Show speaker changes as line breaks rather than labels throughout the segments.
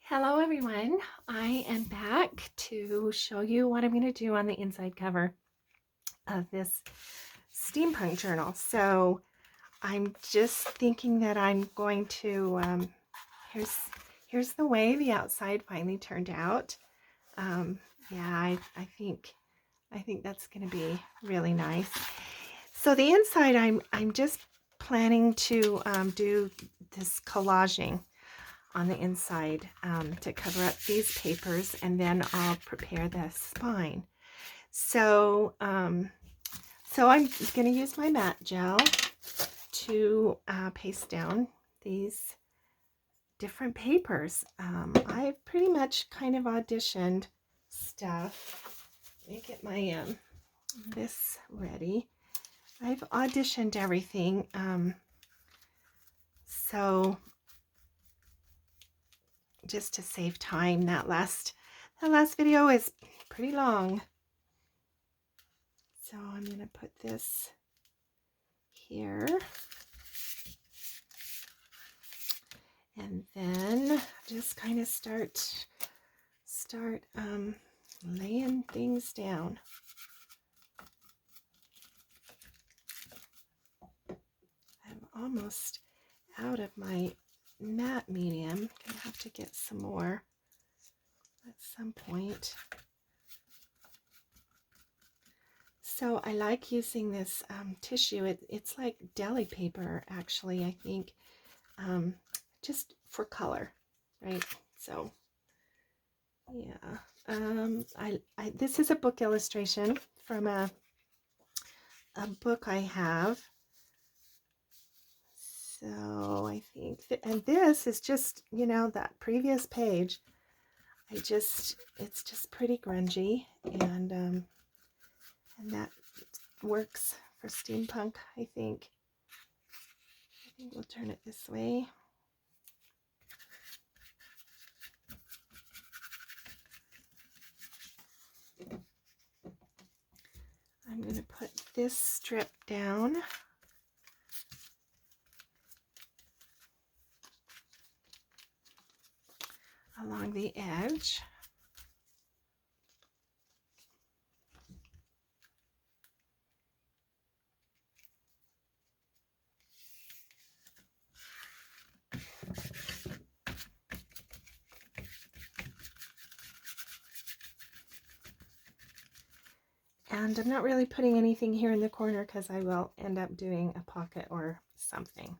Hello everyone, I am back to show you what I'm going to do on the inside cover of this steampunk journal. So I'm just thinking that I'm going to, here's the way the outside finally turned out. Yeah, I think that's going to be really nice. So the inside, I'm just planning to do this collaging on the inside to cover up these papers, and then I'll prepare the spine. So so I'm going to use my matte gel to paste down these different papers. I've pretty much kind of auditioned stuff. Let me get my this ready. I've auditioned everything, so just to save time, that last video is pretty long. So I'm going to put this here, and then just kind of start laying things down. I'm almost out of my matte medium. Gonna have to get some more at some point. So I like using this tissue. It's like deli paper, actually, I think, just for color, right? So yeah, this is a book illustration from a book I have. So I think and this is just, you know, that previous page. It's just pretty grungy, and that works for steampunk, I think. I think we'll turn it this way. I'm going to put this strip down along the edge. And I'm not really putting anything here in the corner because I will end up doing a pocket or something.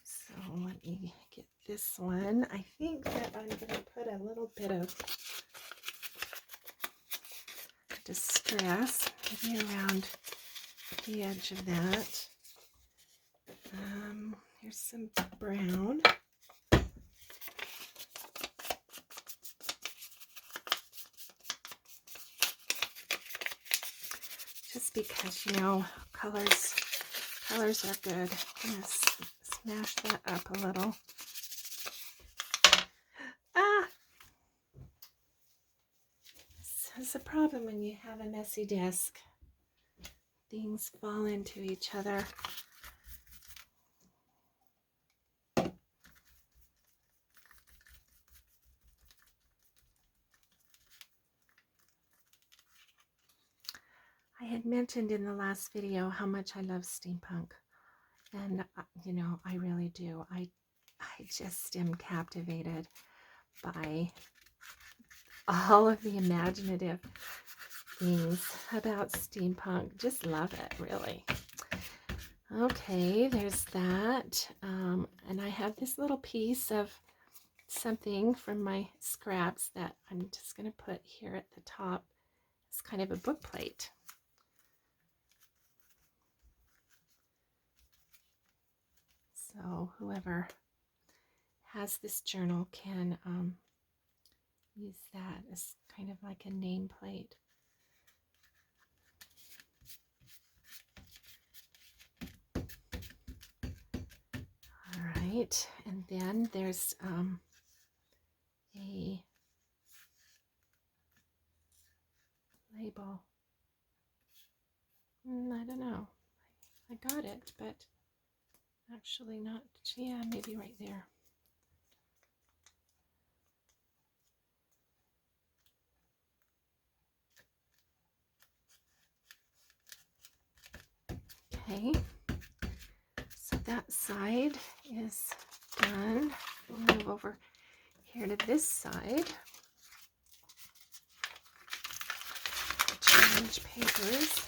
So let me get this one. I think that I'm going to put a little bit of distress maybe around the edge of that. Here's some brown. Just because, you know, colors are good. I'm going to smash that up a little. This is a problem when you have a messy desk. Things fall into each other. I had mentioned in the last video how much I love steampunk, and you know, I really do. I just am captivated by all of the imaginative things about steampunk. Just love it, really. Okay, there's that. And I have this little piece of something from my scraps that I'm just going to put here at the top. It's kind of a book plate. So whoever has this journal can use that as kind of like a nameplate. All right, and then there's a label. I don't know. I got it, but actually not. Yeah, maybe right there. Okay, so that side is done. We'll move over here to this side. Change papers.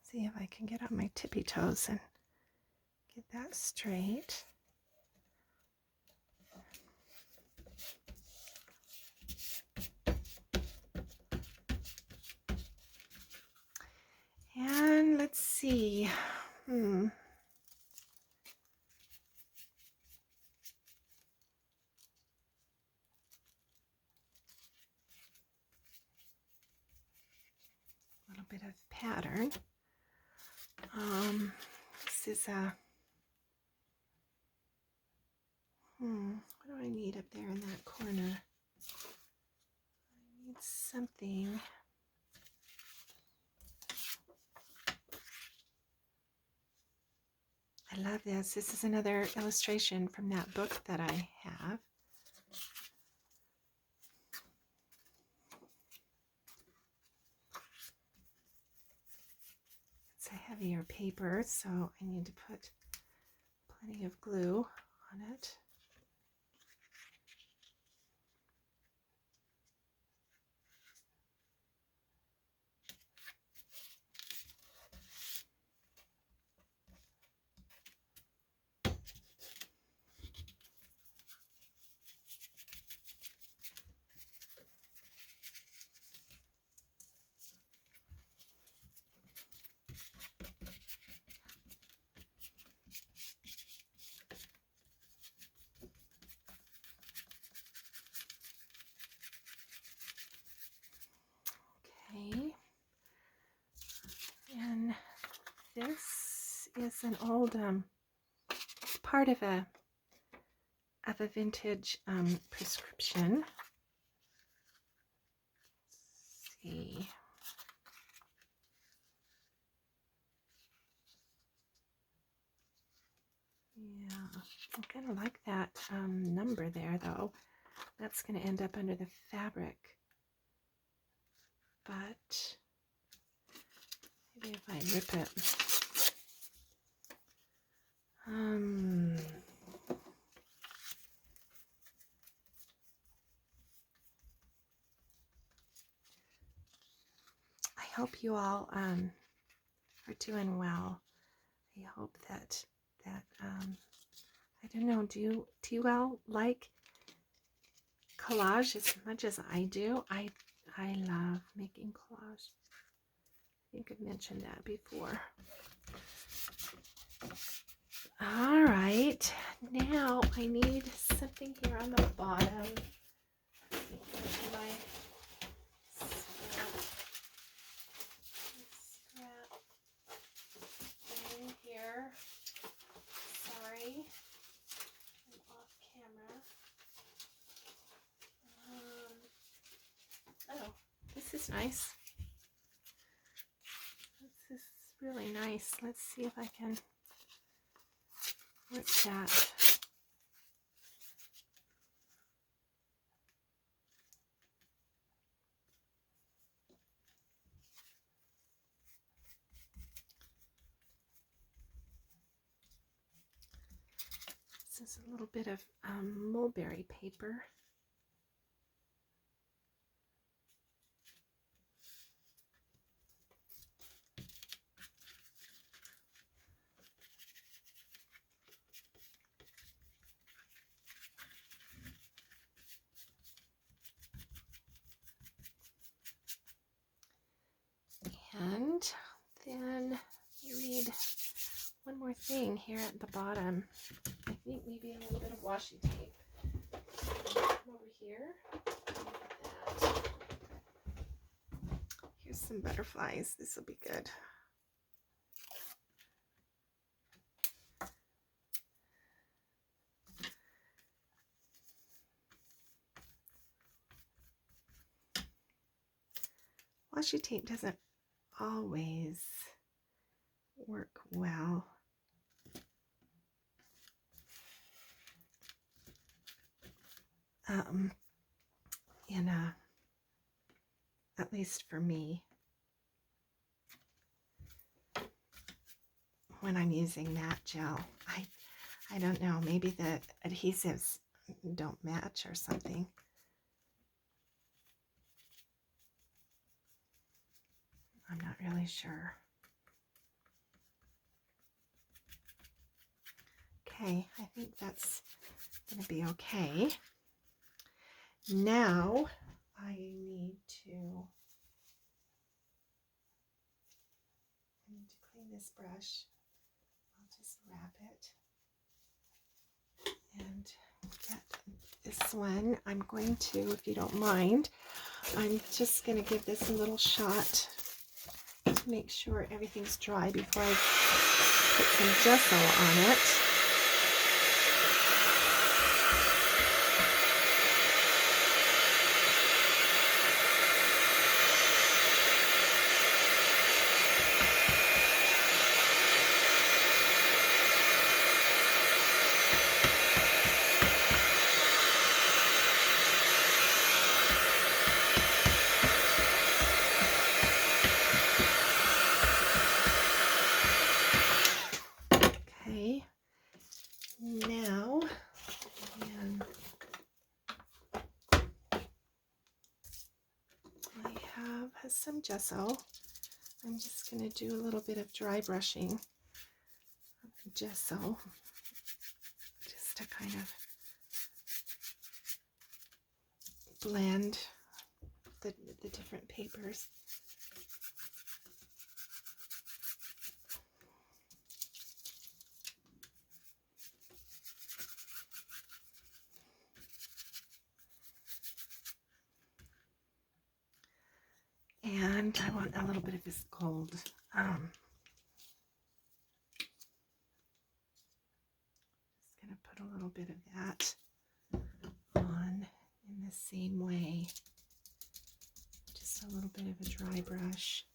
See if I can get on my tippy toes and get that straight. And let's see. A little bit of pattern. This is a what do I need up there in that corner? I need something. I love this. This is another illustration from that book that I have. It's a heavier paper, so I need to put plenty of glue on it. Okay, and this is an old part of a vintage prescription. Let's see. Yeah, I kind of like that number there, though. That's going to end up under the fabric. But maybe if I rip it. I hope you all are doing well. I hope that I don't know, do you all like collage as much as I do? I love making collage. I think I've mentioned that before. All right, now I need something here on the bottom. My scrap in here. Sorry, I'm off camera. Oh, this is nice. This is really nice. Let's see if I can. What's that? This is a little bit of mulberry paper. And then you need one more thing here at the bottom. I think maybe a little bit of washi tape. Come over here. That. Here's some butterflies. This will be good. washi tape doesn't always work well. At least for me, when I'm using matte gel. I don't know, maybe the adhesives don't match or something. I'm not really sure. Okay, I think that's going to be okay. Now I need to clean this brush. I'll just wrap it and get this one. I'm going to, if you don't mind, I'm just going to give this a little shot to make sure everything's dry before I put some gesso on it. Okay, now I have some gesso. I'm just going to do a little bit of dry brushing of the gesso, just to kind of blend the different papers. And I want a little bit of this gold. Just going to put a little bit of that on in the same way. Just a little bit of a dry brush.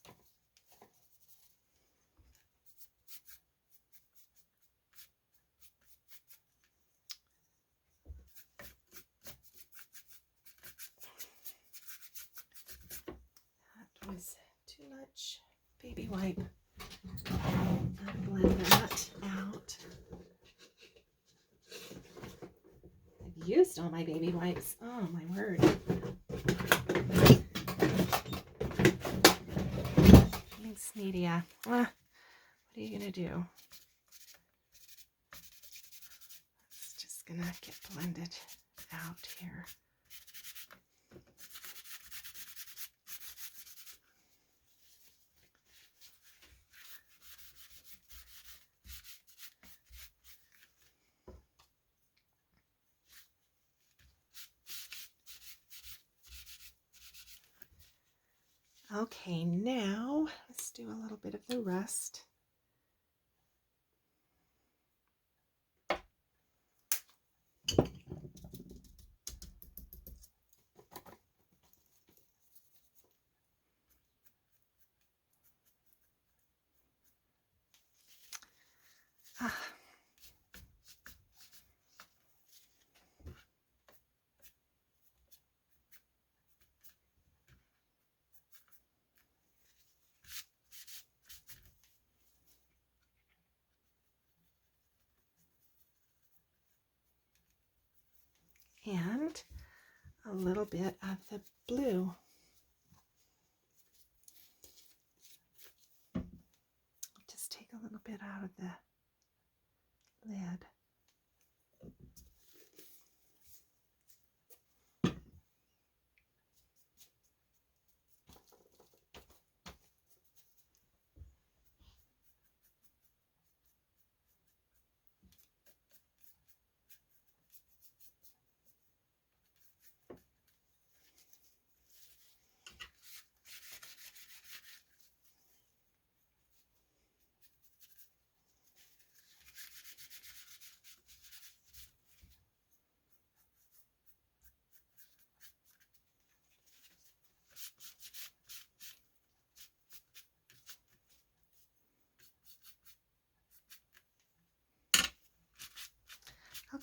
That was too much baby wipe. I'll blend that out. I've used all my baby wipes. Oh my word. Thanks, Nidia. What are you gonna do? It's just gonna get blended out here. Okay, now let's do a little bit of the rest. And a little bit of the blue. Just take a little bit out of the lid.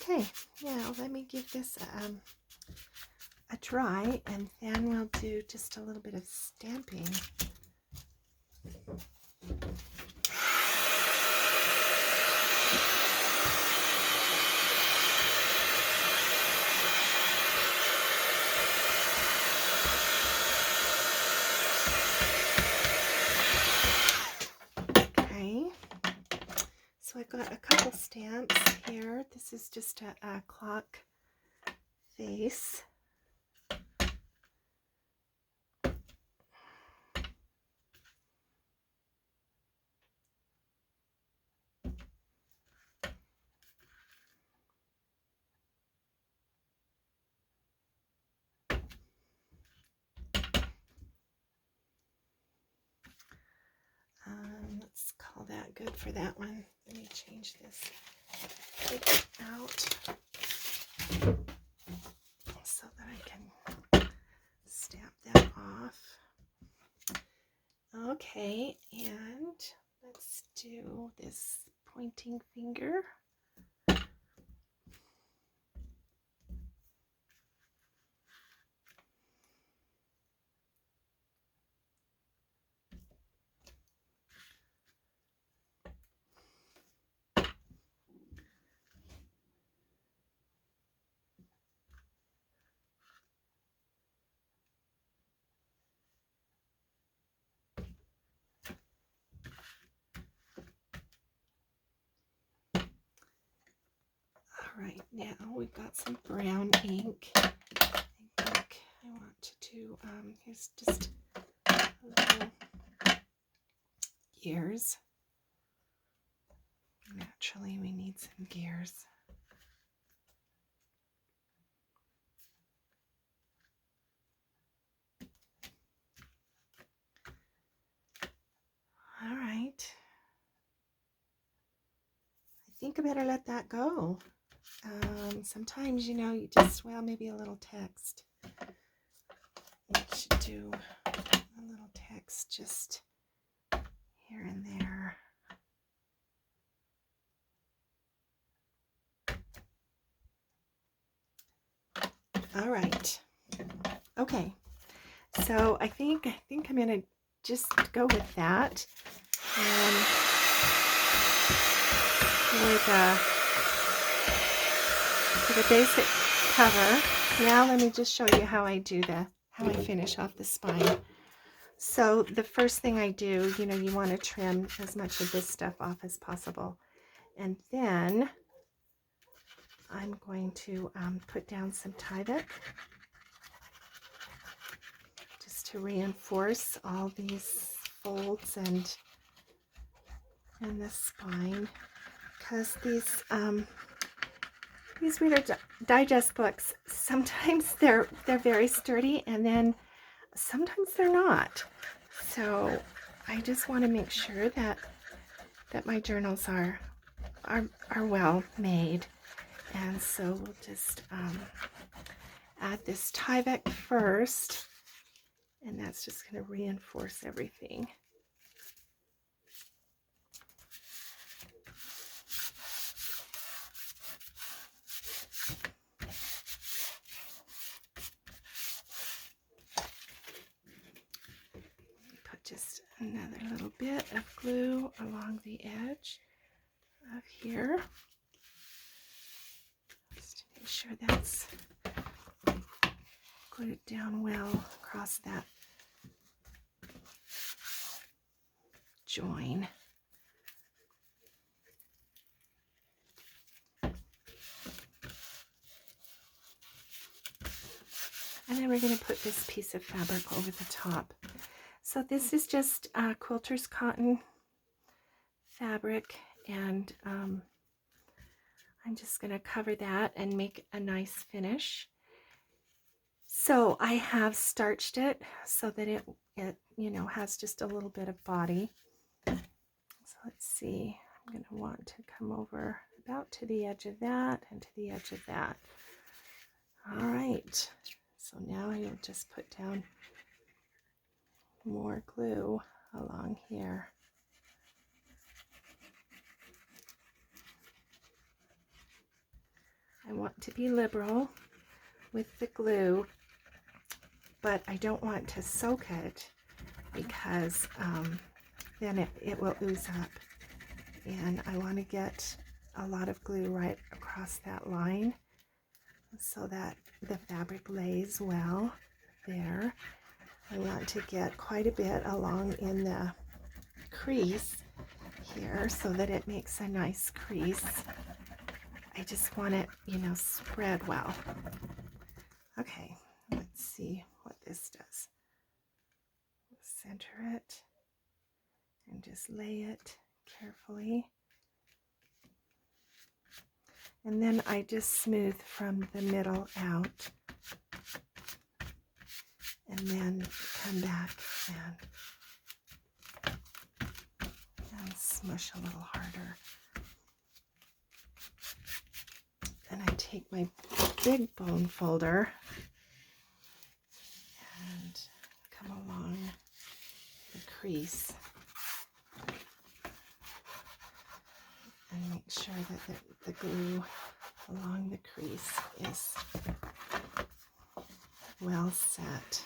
Okay, now let me give this a try, and then we'll do just a little bit of stamping. Okay, so I've got a couple stamps here. This is just a clock face. Let's call that good for that one. Let me change this. Take it out so that I can stamp that off. Okay, and let's do this pointing finger. All right, now we've got some brown ink. I think I want to do, here's just little gears. Naturally, we need some gears. All right. I think I better let that go. Sometimes, you know, you just, well, maybe a little text. You should do a little text just here and there. All right. Okay. So I think I'm gonna just go with that. For the basic cover. Now let me just show you how I finish off the spine. So the first thing I do, you know, you want to trim as much of this stuff off as possible. And then I'm going to put down some Tyvek just to reinforce all these folds and the spine, because these Reader Digest books, sometimes they're very sturdy, and then sometimes they're not. So I just want to make sure that my journals are well made. And so we'll just add this Tyvek first, and that's just going to reinforce everything. Put just another little bit of glue along the edge of here. Just to make sure that's glued down well across that join. And then we're going to put this piece of fabric over the top. So this is just quilter's cotton fabric, and I'm just going to cover that and make a nice finish. So I have starched it so that it you know, has just a little bit of body. So let's see, I'm going to want to come over about to the edge of that and to the edge of that. All right, so now you'll just put down more glue along here. I want to be liberal with the glue, but I don't want to soak it because then it will ooze up. And I want to get a lot of glue right across that line so that the fabric lays well there. I want to get quite a bit along in the crease here so that it makes a nice crease. I just want it, you know, spread well. Okay, let's see what this does. Center it and just lay it carefully. And then I just smooth from the middle out. And then come back and smush a little harder. And I take my big bone folder and come along the crease and make sure that the glue along the crease is well set.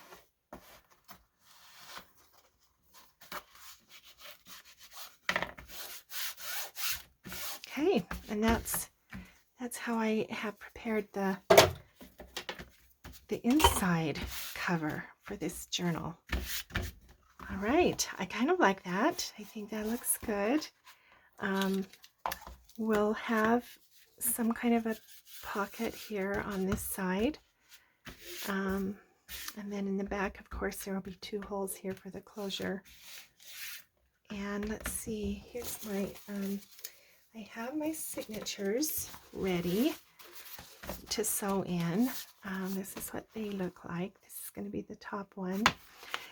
Okay, and that's how I have prepared the inside cover for this journal. All right, I kind of like that. I think that looks good. We'll have some kind of a pocket here on this side. And then in the back, of course, there will be 2 holes here for the closure. And let's see, here's my, I have my signatures ready to sew in. This is what they look like. This is going to be the top one.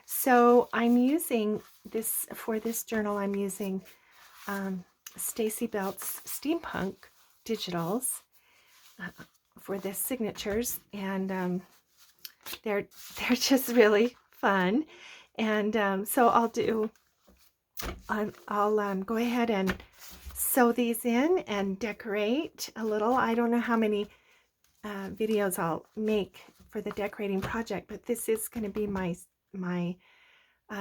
So I'm using this, for this journal, I'm using Stacy Belt's Steampunk Digitals for the signatures, and they're just really fun. And so I'll go ahead and sew these in and decorate a little. I don't know how many videos I'll make for the decorating project, but this is going to be my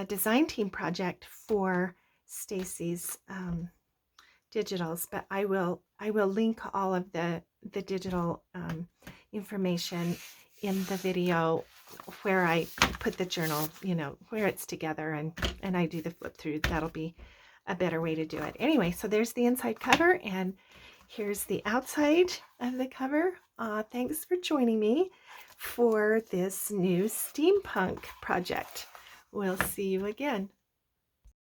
design team project for Stacy's digitals. But I will link all of the digital information in the video where I put the journal, you know, where it's together, and I do the flip through. That'll be a better way to do it. Anyway, so there's the inside cover, and here's the outside of the cover. Thanks for joining me for this new steampunk project. We'll see you again.